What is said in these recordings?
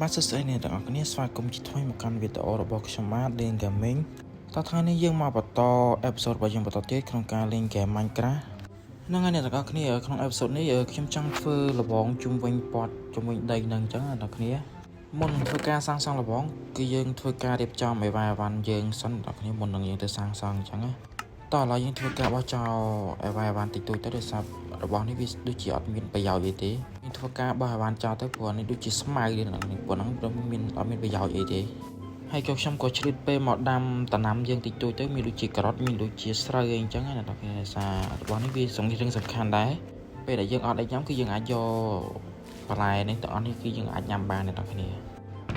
បាទសួស្តីអ្នកទាំងអស់គ្នាស្វាគមន៍ជាថ្មីមកកាន់វីដេអូរបស់ខ្ញុំបាទលេង Gaming តោះថ្ងៃនេះយើងមកបន្តអេពីសូតរបស់យើងបន្តទៀតក្នុងការលេង Game Minecraft ហ្នឹងហើយអ្នកទាំងអស់គ្នាក្នុងអេពីសូតនេះខ្ញុំចង់ធ្វើលបងជុំវិញព័ទ្ធជុំវិញដីនឹងអញ្ចឹងអ្នកទាំងអស់គ្នាមុននឹងធ្វើការសាងសង់លបងគឺយើងធ្វើការរៀបចំអីវ៉ាយើងសិនអ្នកទាំងអស់គ្នាមុននឹងយើងទៅសាងសង់អញ្ចឹងណាតោះឥឡូវយើងធ្វើការបោះចោលអីវ៉ាតិចតួចទៅដោយសាររបស់នេះវាដូចជាអត់មានប្រយោជន៍អីទេយើងធ្វើការបោះអីវ៉ាចោលទៅព្រោះនេះដូចជាស្មៅទេហ្នឹងព្រោះហ្នឹងអត់មានប្រយោជន៍អីទេហើយក៏ខ្ញុំក៏ឆ្លៀតពេលមកដាំដំណាំយើងតិចតួចទៅមានដូចជាការ៉ុតមានដូចជាស្រូវអីអញ្ចឹងណាដល់គេសាររបស់នេះវាសំខាន់ដែរពេលដែលយើងអត់អាចញ៉ាំគឺយើងអាចយកបន្លែនេះទាំងអស់នេះគឺយើងអាចញ៉ាំបានអ្នកនរគ្ន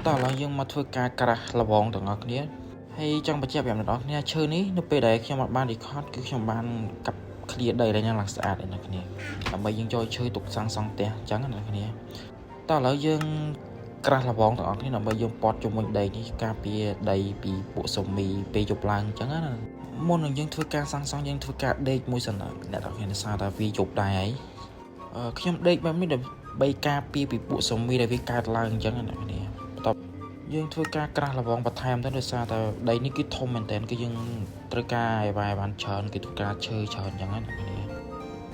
ាតោះឥឡូវយើងមកធ្វើការក្រាស់លបងទាំងអស់គ្នាហើយចង់បញ្ជាក់ប្រាប់អ្នកនរគ្នាឈើនេះនៅពេលដែលខ្ញុំអត់បាន record គឺខ្ញុំបានកាប់ clear ដីឡើងឡើងស្អាតអ្នកនរគ្នាដើម្បីយើងយកឈើទុកសាងសង់ផ្ទះអញ្ចឹងអ្នកនរគ្នាតោះឥឡូវយើងក្រាស់លបងទាំងអស់គ្នាដើម្បីយើងពត់ជុំវិញដីនេះការពារដីពីពួកស៊ូមីពេលយប់ឡើងអញ្ចឹងណាមុននឹងយើងធ្វើការសាងសង់យើងធ្វើការដេកមួយសិនអ្នកនរគ្នាសារថាវាយប់ដែរហើយខ្ញុំដេកបែបនេះដើម្បីការពារពីពួកស៊ូមីដែលវាកើតឡើងអញ្ចឹងអ្នកនរគ្នាបន្ទាប់យើងធ្វើការក្រាស់លបងបន្ថែមទៅដោយសារតែដីនេះគឺធំមែនតើគឺយើងត្រូវការឲ្យបានច្រើនគឺត្រូវការឈើច្រើនអញ្ចឹងណាអ្នកនរគ្នា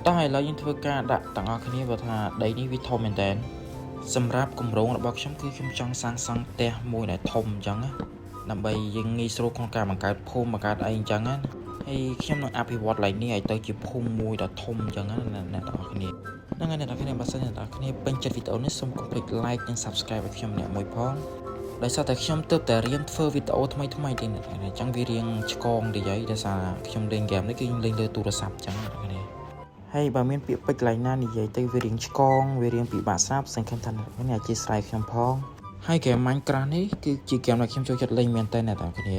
តោះឥឡូវយើងធ្វើការដាក់ទាំងអស់គ្នាបើថាដីនេះវាធំមែនតើសម្រាប់គម្រោងរបស់ខ្ញុំគឺខ្ញុំចង់សាងសង់ផ្ទះមួយដែលធំអញ្ចឹងណាដើម្បីយើងងាយស្រួលក្នុងការបង្កើតភូមិបង្កើតអីអញ្ចឹងណាហើយខ្ញុំនឹងអភិវឌ្ឍឡើងនេះឲ្យទៅជាភូមិមួយដ៏ធំអញ្ចឹងណាអ្នកទាំងអស់គ្នាហ្នឹងហើយអ្នកទាំងអស់គ្នាបើសិនអ្នកទាំងអស់គ្នាពេញចិត្តវីដេអូនេះសូមកុំភ្លេច like និង subscribe ឲ្យខ្ញុំអ្នកមួយផងដោយសារតែខ្ញុំទើបតែរៀនធ្វើវីដេអូថ្មីៗទេអ្នកទាំងអស់គ្នាអញ្ចឹងវារៀងឆ្កងតិចហើយដោយសារខ្ញុំលេងហ្គេមនេះគឺខ្ញុំលេងលើទូរស័ព្ទអញ្ចឹងអ្នកទាំងអស់គ្នាហើយបើមានពាក្យពេចន៍កន្លែងណានិយាយទៅវារៀងឆ្កងវារៀងពិបាកស្ដាប់សង្ឃឹមថាអ្នកទាំងអស់គ្នាអធិស្ឋានខ្ញុំផងហើយហ្គេម Minecraft នេះគឺជាហ្គេមដែលខ្ញុំចូលចិត្តលេងមែនតើអ្នកទាំងអស់គ្ន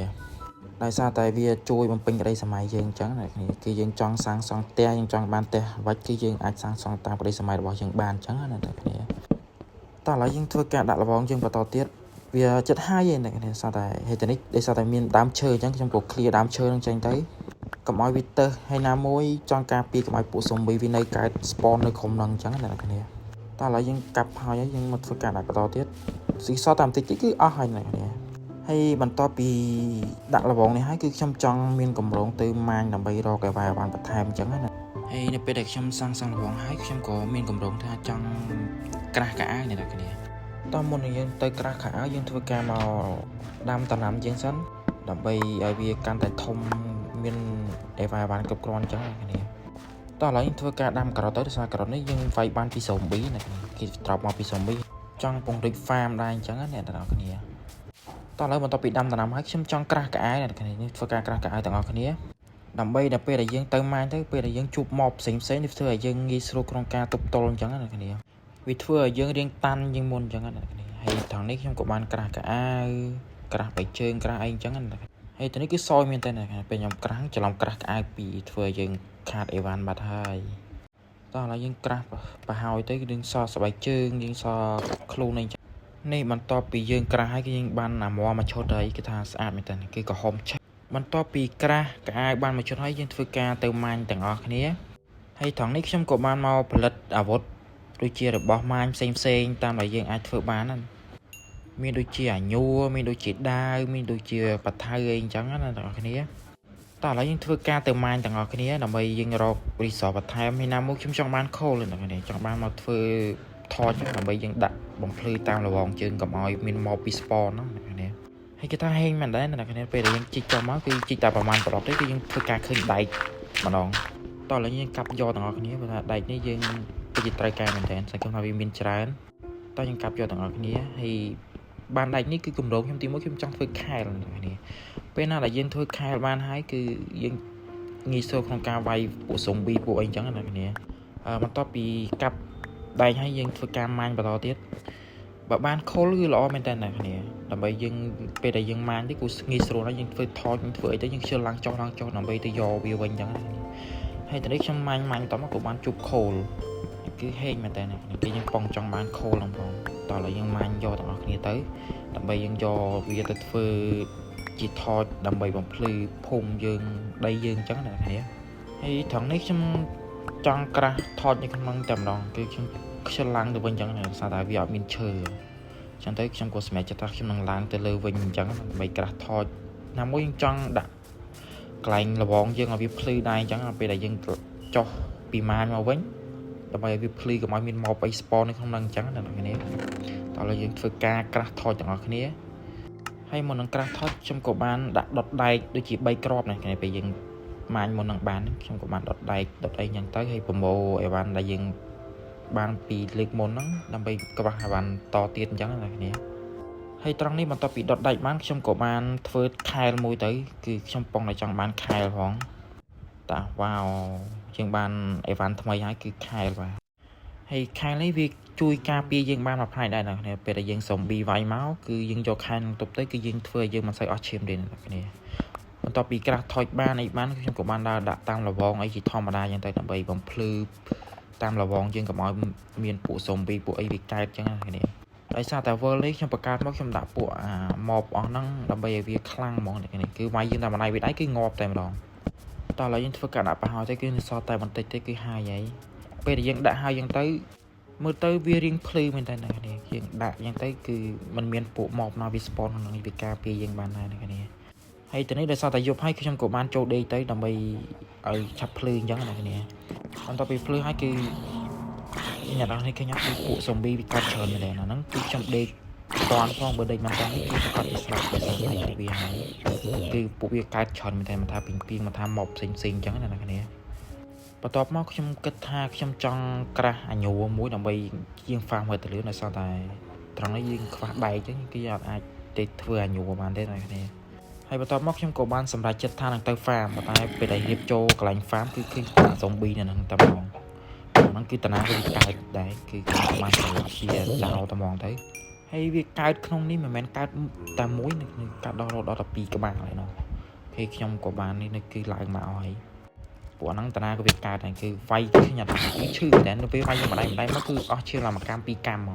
ាដោយសារតែវាជួយបំពេញក្តីសម័យយើងអញ្ចឹងអ្នកគ្នាគឺយើងចង់សាងសង់ផ្ទះយើងចង់បានផ្ទះវ៉ាច់គឺយើងអាចសាងសង់តាមក្តីសម័យរបស់យើងបានអញ្ចឹងណាអ្នកគ្នាតោះឥឡូវយើងធ្វើការដាក់លបងយើងបន្តទៀតវាចិត្តហើយឯអ្នកគ្នាសារតែហេតុតែនេះដោយសារតែមានដើមឈើអញ្ចឹងខ្ញុំក៏ clear ដើមឈើនឹងចេញទៅកុំឲ្យវាទៅហើយណាមួយចង់ការពារកុំឲ្យពួកស៊ុំប៊ីវានៅកើត spawn នៅក្រុមហ្នឹងអញ្ចឹងណាអ្នកគ្នាតោះឥឡូវយើងកាប់ហើយយើងមកធ្វើការដាក់បន្តទៀតស៊ីសតាមតិចគឺអស់ហើយអ្នកគ្នាហើយបន្ទាប់ពីដាក់លបងនេះហើយគឺខ្ញុំចង់មានកម្រងទៅម៉ាញដើម្បីរកឯវ៉ាបានបន្ថែមអញ្ចឹងណាហើយនៅពេលដែលខ្ញុំសាងសង់លបងហើយខ្ញុំក៏មានកម្រងថាចង់ក្រាស់កាអាវអ្នកគ្នាតោះមុននឹងយើងទៅក្រាស់កាអាវយើងធ្វើការមកដាំដំណាំយើងសិនដើម្បីឲ្យវាកាន់តែធំមានអីវ៉ាបានគ្រប់គ្រាន់អញ្ចឹងអ្នកគ្នាតោះឥឡូវយើងធ្វើការដាំការ៉ុតទៅដោយសារការ៉ុតនេះយើងវាយបានពីស៊ូមីណាគេត្រប់មកពីស៊ូមីចង់ពង្រីក farm ដែរអញ្ចឹងណាអ្នកទាំងអស់គ្នាតោះឥឡូវបន្ទាប់ពីដាំដំណាំហើយខ្ញុំចង់ក្រាស់កាអាវអ្នកគ្នានេះធ្វើការក្រាស់កាអាវទាំងអស់គ្នាដើម្បីដល់ពេលដែលយើងទៅម៉ាញទៅពេលដែលយើងជួបមកផ្សេងនេះធ្វើឲ្យយើងងាយស្រួលក្នុងការទប់ទល់អញ្ចឹងណាអ្នកគ្នាវាធ្វើឲ្យយើងរៀងតាន់ជាងមុនអញ្ចឹងណាអ្នកគ្នាហើយថងនេះខ្ញុំក៏បានក្រាស់កាអាវក្រាស់បៃជើងក្រាស់អីអញ្ចឹងណាហើយទៅនេះគឺសយមែនតើពេលខ្ញុំក្រាស់ច្រឡំក្រាស់ក្អាវពីធ្វើឲ្យយើងខាតអីវ៉ាន់បាត់ហើយតោះឥឡូវយើងក្រាស់ប្រហើយទៅគឺយើងសស្បែកជើងយើងសខ្លួនអីចឹងនេះបន្ទាប់ពីយើងក្រាស់ហើយគឺយើងបានអាមមកឈុតហើយគេថាស្អាតមែនតើគឺក្រហមឆេះបន្ទាប់ពីក្រាស់ក្អាវបានមកឈុតហើយយើងធ្វើការទៅម៉ាញទាំងអស់គ្នាហើយថងនេះខ្ញុំក៏បានមកផលិតអាវុធដូចជារបស់ម៉ាញផ្សេងតាមដែលយើងអាចធ្វើបានហ្នឹងមានដូចជាអាញួរមានដូចជាដាវមានដូចជាបថៅអីអញ្ចឹងណាទាំងអស់គ្នាតោះឥឡូវយើងធ្វើការទៅម៉ាញទាំងអស់គ្នាដើម្បីយើងរក resource បន្ថែមហើយណាមកខ្ញុំចង់បាន coal ទាំងអស់គ្នាចង់បានមកធ្វើ torch ដើម្បីយើងដាក់បំភ្លឺតាមលបងជើងកុំឲ្យមានមកពី spawn ហ្នឹងទាំងអស់គ្នាហើយគេថាហេងមែនដែរទាំងអស់គ្នាពេលដែលយើងជីកចូលមកគឺជីកតែប្រហែលប្រដប់ទេគឺយើងធ្វើការឃើញដែកម្ដងតោះឥឡូវយើងកាប់យកទាំងអស់គ្នាព្រោះថាដែកនេះយើងពិតជាត្រូវការមែនតើសង្ឃឹមថាវាមានច្រើនតោះយើងកាប់យកទាំងអស់គ្នាហើយបានដែកនេះគឺគម្រោងខ្ញុំទី1ខ្ញុំចង់ធ្វើខែលទាំងអស់គ្នាពេលណាដែលយើងធ្វើខែលបានហើយគឺយើងងាយស្រួលក្នុងការវាយពួកស៊ុំប៊ីពួកអីអញ្ចឹងណាគ្នាបន្ទាប់ពីកាប់ដែកហើយយើងធ្វើការម៉ាញបន្តទៀតបើបានខុលគឺល្អមែនតើណាគ្នាដើម្បីយើងពេលដែលយើងម៉ាញទៅគឺងាយស្រួលហើយយើងធ្វើថតយើងធ្វើអីទៅយើងខ្ជិលឡើងចុះដើម្បីទៅយកវាវិញអញ្ចឹងហើយតនេះខ្ញុំម៉ាញតមកក៏បានជប់ខូលគឺហេងមែនតើណាគេយើងប៉ងចង់បានខូលហ្នឹងផងតោះឥឡូវយើងម៉ាញយកទាំងអស់គ្នាទៅដើម្បីយើងយកវាទៅធ្វើជាថតដើម្បីបំភ្លឺភូមិយើងដីយើងអញ្ចឹងណាគ្នាហើយត្រង់នេះខ្ញុំចង់ក្រាស់ថតនៅក្នុងតែម្ដងគឺខ្ញុំខ្ជិលឡើងទៅវិញអញ្ចឹងសារតែវាអត់មានឈើ chẳng tới trong cuộc mẹ cho ta khi năng lang từ lưu vinh chẳng mấy cả thôi nằm mỗi chân đặt cạnh là bọn dân ở việt plei đây chẳng là bây giờ dân cho bị man mà vĩnh đặc biệt việt plei của mọi miền màu bay spawn không năng chẳng là cái này đó là dân phơi ca cả thôi chẳng là cái này hay một năng cả thôi trong cổ ban đặt đọt đầy đôi chỉ bay crop này cái này bây giờ man một năng bán trong cổ ban đọt đầy nhận tới hay promo evan là dân ban pi lực môn nó làm bây các bạn bàn to tiền chẳng là cái này hay trong này mà tao bị đọt đầy bán trong cổ ban phơi khai môi tớiคือtrong phòng này chẳng bán khai phong ta wow dân ban evan thay hayคือkhai và hay khai lấy việc chui ca pi dân ban mà phải đây là này bây giờ dân sống bị vài máu cứ dân cho khai tục tới cái dân phơi dân mà xây ở chim đến cái nàyมันต่อปีกระถอยบ้านในบ้านที่ผมกับบ้านได้ตามระวองไอ้ที่ทอมาได้ยังแต่ต่อไปผมพลือตามระวองยังกับมอยเมียนปู่สมบีปู่ไอ้วิกไก่จังไงเนี่ยไอ้ซาแต่เวอร์เล็กชมประกาศมักชมด่าปู่หมอบอ๋อนั่งต่อไปวิคลั่งมองเนี่ยคือไม่ยังแต่มาในวิได้คืองอบแต่มาลองตอนเรายังประกาศด่าไปหอยแต่คือซอแต่มันเตะแต่คือหายยัยเป็นยังด่าหายยังเตะเมื่อเตะวิริงพลือมันแต่เนี่ยยังด่ายังเตะคือมันเมียนปู่หมอบนาวิสปอนของวิกาปียังบ้านได้เนี่ยhay từ nãy để sao tại dục hay trong cổ ban châu đi tới đầm bay ở chập phơi giống này nè còn tao bị phơi hay cái nhà đó hay cái nhóc cái cụ zombie bị cắt tròn này là nó cứ trong đây toàn phong bên đây mà tao nghĩ cái cắt sập để sao này bị hay cái cụ bị cắt tròn mình thành mà tha bình pin mà tha mọc xinh giống này nè và tao móc trong cái tha trong kra nhiều muối đầm bay riêng farm hơi từ lứa là sao tại thằng nó riêng phát đầy chứ cái giờ ai để thừa nhiều của bạn thế này nè hay bắt đầu móc trong cổ ban sầm chất than hàng tơ farm mà ta về đây hiệp châu cái lạnh farm cứ zombie này hàng tầm mòn nó cứ tận cái cài đấy cứ mang cái kia đào tầm mòn thấy hay việc cài không ní mà men cài tam muối này cài đó là pi các bạn lại nó khi trong cổ ban này cứ lại mạo ấy của nó tận cái việc cài này cứ vay cái nhặt cái chữ để nó với vay mà đây nó cứ chưa là một cam pi cam mà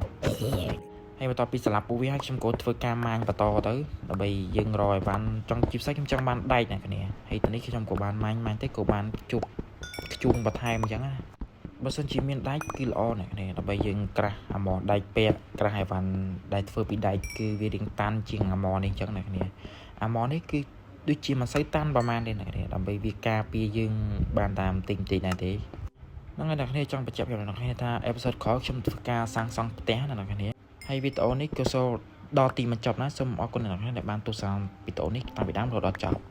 hay mà tao bị sập bùi hay trong cổ phơi cam mang và to tới là bây dừng rồi bạn trong chip sách trong ban đây này cái này hay từ nãy khi trong cổ ban mang tới cổ ban chụp chuông bật hai mà chẳng á bớt sân chim miền đáy cứ lo này là bây dừng kra mò đai pe kra hai van đai phơi bị đai cứ về điện tan chieng mò này chẳng này mò này cứ đôi chim mà xây tan bà man đây này là bây vì ca pi dừng bàn tạm tình này thế nó ngay đặc này trong bài chép là hay ta episode khó trong ca sang song té là cái này hay video này cơ số đo tìm mình chọc nó xong ở con này là bạn tôi sang video này ta bị đám rồi đó chọc